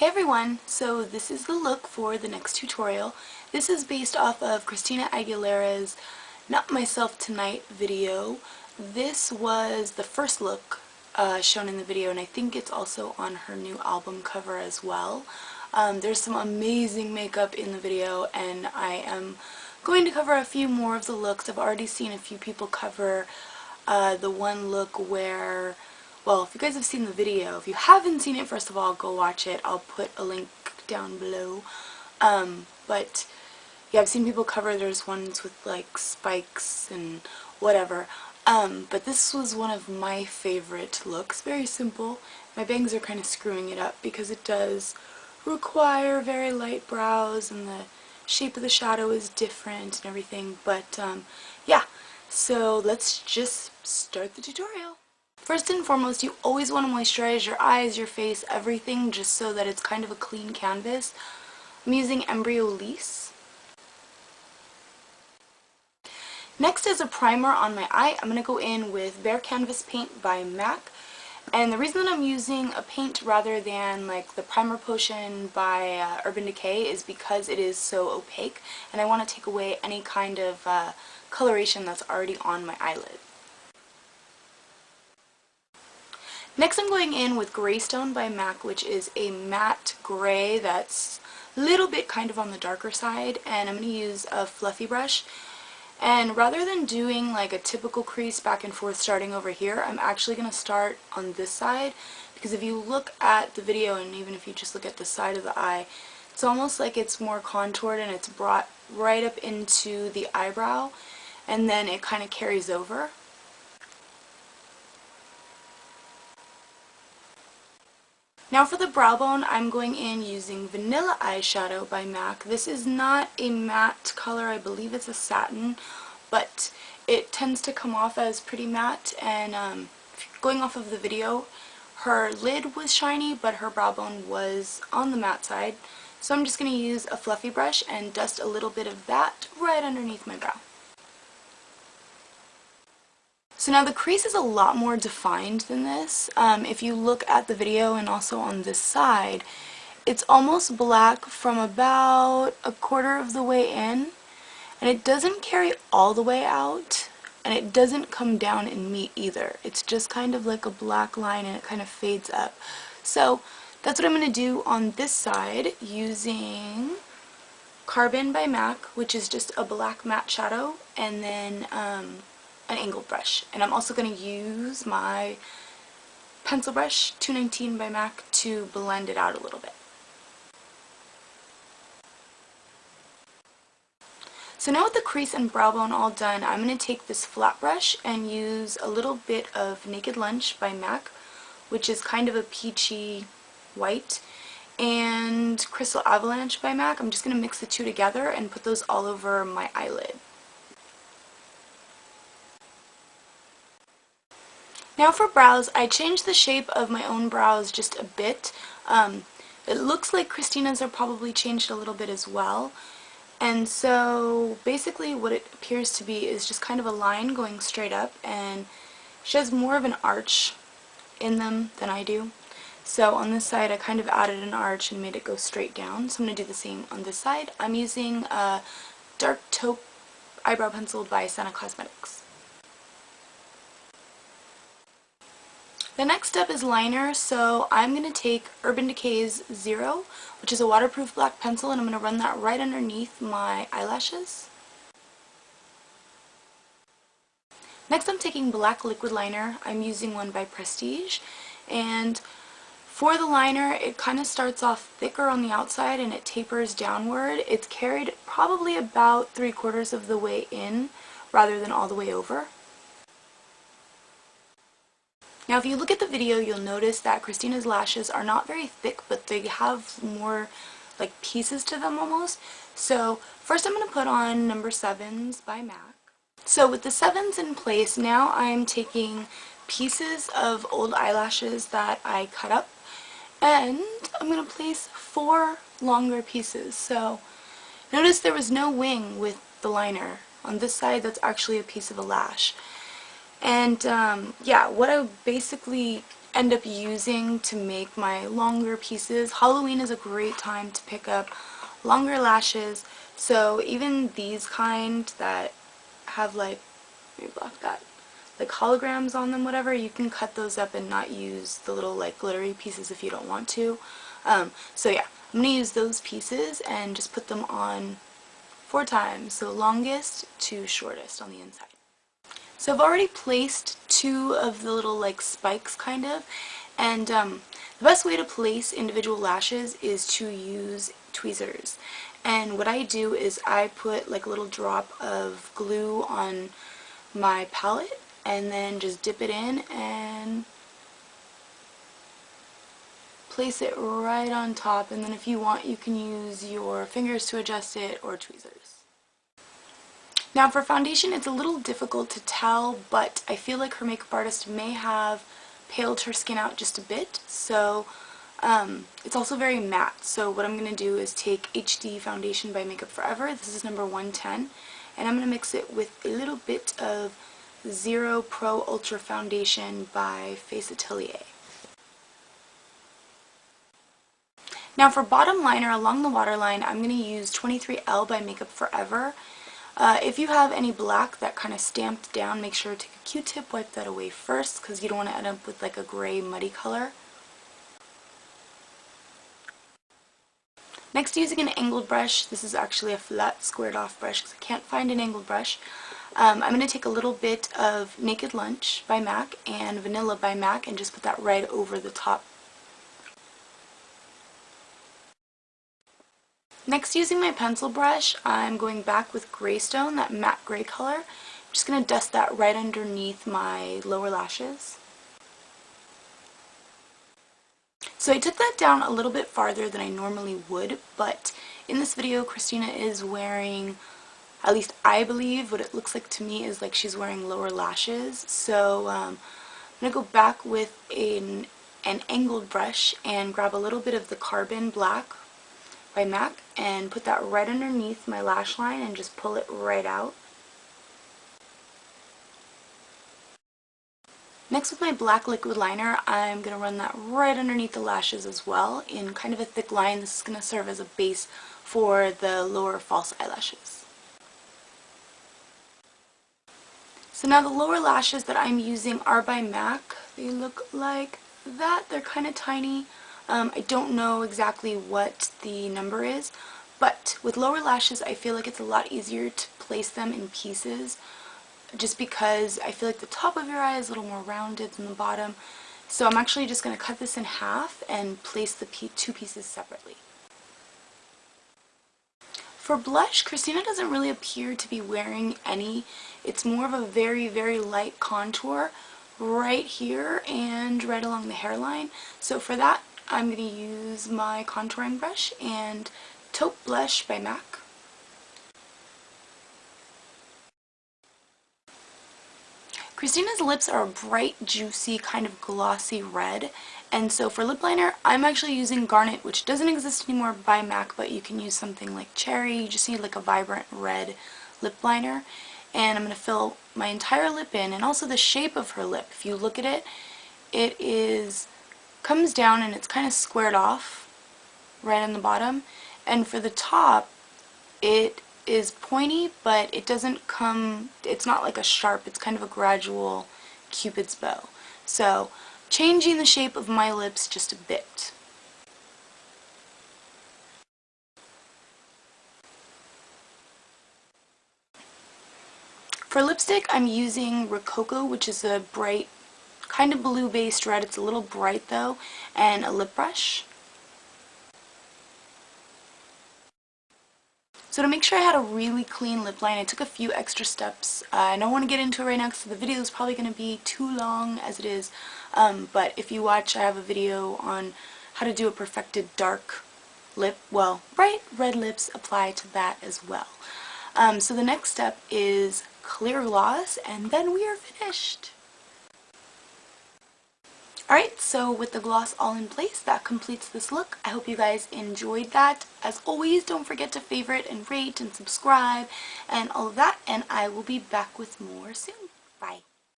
Hey everyone, so this is the look for the next tutorial. This is based off of Christina Aguilera's Not Myself Tonight video. This was the first look shown in the video, and I think it's also on her new album cover as well. There's some amazing makeup in the video, and I am going to cover a few more of the looks. I've already seen a few people cover the one look where, well, if you guys have seen the video, if you haven't seen it, first of all, go watch it. I'll put a link down below. But yeah, I've seen people cover, there's ones with like spikes and whatever. But this was one of my favorite looks. Very simple. My bangs are kind of screwing it up because it does require very light brows and the shape of the shadow is different and everything. But yeah, so let's just start the tutorial. First and foremost, you always want to moisturize your eyes, your face, everything, just so that it's kind of a clean canvas. I'm using Embryo Lisse. Next is a primer on my eye. I'm going to go in with Bare Canvas Paint by MAC. And the reason that I'm using a paint rather than like the primer potion by Urban Decay is because it is so opaque, and I want to take away any kind of coloration that's already on my eyelid. Next I'm going in with Greystone by MAC, which is a matte gray that's a little bit kind of on the darker side, and I'm going to use a fluffy brush. And rather than doing like a typical crease back and forth starting over here, I'm actually going to start on this side, because if you look at the video and even if you just look at the side of the eye, it's almost like it's more contoured and it's brought right up into the eyebrow, and then it kind of carries over. Now for the brow bone, I'm going in using Vanilla Eyeshadow by MAC. This is not a matte color, I believe it's a satin, but it tends to come off as pretty matte, and going off of the video, her lid was shiny, but her brow bone was on the matte side. So I'm just going to use a fluffy brush and dust a little bit of that right underneath my brow. So now the crease is a lot more defined than this. If you look at the video and also on this side, it's almost black from about a quarter of the way in, and it doesn't carry all the way out, and it doesn't come down and meet either. It's just kind of like a black line, and it kind of fades up. So that's what I'm going to do on this side using Carbon by MAC, which is just a black matte shadow, and then an angled brush. And I'm also going to use my pencil brush 219 by MAC to blend it out a little bit. So now with the crease and brow bone all done, I'm going to take this flat brush and use a little bit of Naked Lunch by MAC, which is kind of a peachy white, and Crystal Avalanche by MAC. I'm just going to mix the two together and put those all over my eyelid. Now for brows, I changed the shape of my own brows just a bit. It looks like Christina's are probably changed a little bit as well. And so basically what it appears to be is just kind of a line going straight up, and she has more of an arch in them than I do. So on this side I kind of added an arch and made it go straight down. So I'm going to do the same on this side. I'm using a dark taupe eyebrow pencil by Senna Cosmetics. The next step is liner, so I'm going to take Urban Decay's Zero, which is a waterproof black pencil, and I'm going to run that right underneath my eyelashes. Next I'm taking black liquid liner. I'm using one by Prestige, and for the liner it kind of starts off thicker on the outside and it tapers downward. It's carried probably about 3/4 of the way in rather than all the way over. Now if you look at the video, you'll notice that Christina's lashes are not very thick, but they have more like pieces to them almost. So first I'm going to put on number 7s by MAC. So with the 7s in place, now I'm taking pieces of old eyelashes that I cut up, and I'm going to place 4 longer pieces. So notice there was no wing with the liner. On this side, that's actually a piece of a lash. And yeah, what I basically end up using to make my longer pieces. Halloween is a great time to pick up longer lashes, so even these kind that have like, let me block that, like holograms on them, whatever, you can cut those up and not use the little like glittery pieces if you don't want to. So yeah, I'm going to use those pieces and just put them on 4 times, so longest to shortest on the inside. So I've already placed 2 of the little like spikes kind of, and the best way to place individual lashes is to use tweezers. And what I do is I put like a little drop of glue on my palette and then just dip it in and place it right on top, and then if you want you can use your fingers to adjust it or tweezers. Now for foundation, it's a little difficult to tell, but I feel like her makeup artist may have paled her skin out just a bit, so it's also very matte. So what I'm going to do is take HD Foundation by Makeup Forever, this is number 110, and I'm going to mix it with a little bit of Zero Pro Ultra Foundation by Face Atelier. Now for bottom liner along the waterline, I'm going to use 23L by Makeup Forever. If you have any black that kind of stamped down, make sure to take a Q-tip, wipe that away first because you don't want to end up with like a gray muddy color. Next, using an angled brush, this is actually a flat squared off brush because I can't find an angled brush. I'm going to take a little bit of Naked Lunch by MAC and Vanilla by MAC and just put that right over the top. Next, using my pencil brush, I'm going back with Greystone, that matte gray color. I'm just going to dust that right underneath my lower lashes. So I took that down a little bit farther than I normally would, but in this video Christina is wearing, at least I believe, what it looks like to me is like she's wearing lower lashes. So I'm going to go back with an angled brush and grab a little bit of the Carbon Black by MAC and put that right underneath my lash line and just pull it right out. Next, with my black liquid liner, I'm going to run that right underneath the lashes as well in kind of a thick line. This is going to serve as a base for the lower false eyelashes. So now the lower lashes that I'm using are by MAC. They look like that. They're kind of tiny. I don't know exactly what the number is, but with lower lashes I feel like it's a lot easier to place them in pieces just because I feel like the top of your eye is a little more rounded than the bottom. So I'm actually just going to cut this in half and place the 2 pieces separately. For blush, Christina doesn't really appear to be wearing any. It's more of a very, very light contour right here and right along the hairline. So for that, I'm going to use my contouring brush and Taupe Blush by MAC. Christina's lips are a bright, juicy, kind of glossy red, and so for lip liner, I'm actually using Garnet, which doesn't exist anymore by MAC, but you can use something like Cherry. You just need like a vibrant red lip liner, and I'm going to fill my entire lip in, and also the shape of her lip. If you look at it, it comes down and it's kind of squared off right on the bottom, and for the top it is pointy, but it doesn't come, it's not like a sharp, it's kind of a gradual cupid's bow. So changing the shape of my lips just a bit. For lipstick, I'm using Rococo, which is a bright kind of blue based red. It's a little bright though, and a lip brush. So to make sure I had a really clean lip line, I took a few extra steps. I don't want to get into it right now because the video is probably going to be too long as it is, but if you watch, I have a video on how to do a perfected dark lip. Well, bright red lips apply to that as well. So the next step is clear gloss, and then we are finished. Alright, so with the gloss all in place, that completes this look. I hope you guys enjoyed that. As always, don't forget to favorite and rate and subscribe and all of that, and I will be back with more soon. Bye.